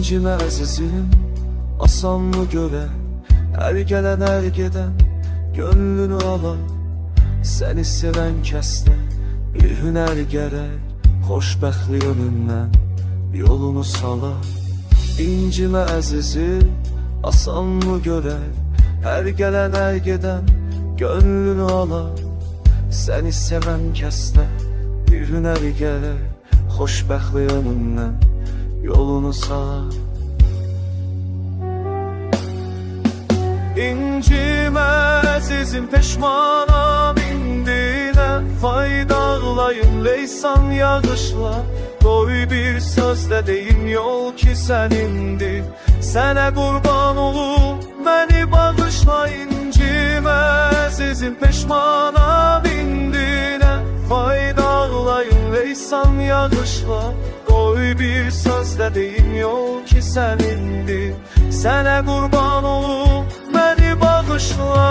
İncime əzizim, asanmı görə? Hər gələn, hər gedən gönlünü alan, səni sevən kəsdə bir hünər gərək, xoşbəxtlik önündən yolunu salar. İncimə əzizim, asanmı görə? Hər gələn, hər gedən gönlünü alan, səni sevən kəsdə bir hünər gərək, xoşbəxtlik önündən yolunu salar. İncimə əzizim, peşmanam indinə, faydağlayım leysan yağışla. Qoy bir sözlə deyim, yol ki sənindir, sənə qurban olum, məni bağışla. İncimə əzizim, peşmanam indinə, faydağlayım leysan yağışla. Qoy bir sözlə deyim, yol ki sənindir, sənə qurban olum, məni bağışla.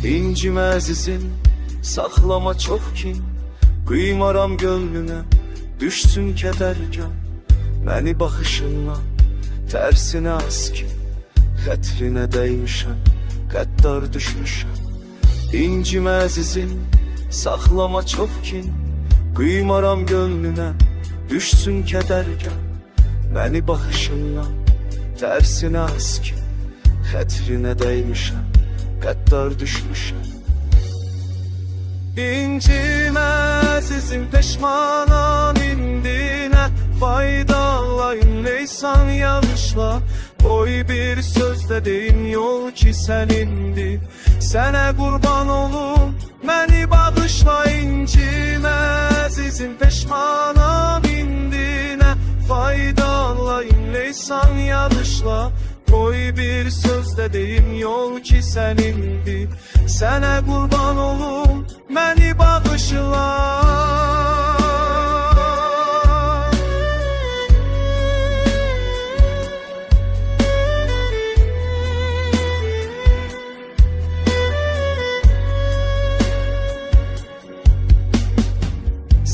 İncimə əzizim, saxlama çox kin, qıymaram gönlünə, düşsün kədərgən. Məni baxışınla tərsinə az ki, xətrinə dəymişəm, qəddar düşmüşəm. İncimə əzizim, saxlama çox kin, qıymaram gönlünə, düşsün kədərgən. Məni baxışınla tərsinə az ki, xətrinə dəymişəm, qəddar düşmüşəm. İncimə əzizim, peşmanam indinə, faydalayım leysan yağışla. Qoy bir sözlə deyim, yol ki sənindir, sənə qurban olum, məni bağışla. İncimə əzizim, peşmanam indinə, faydalayım leysan yağışla. Qoy bir sözlə deyim, yol ki sənindir, sənə qurban olum, məni bağışla.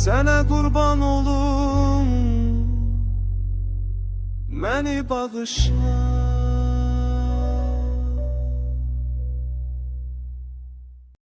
Sənə qurban olum, məni bağışla.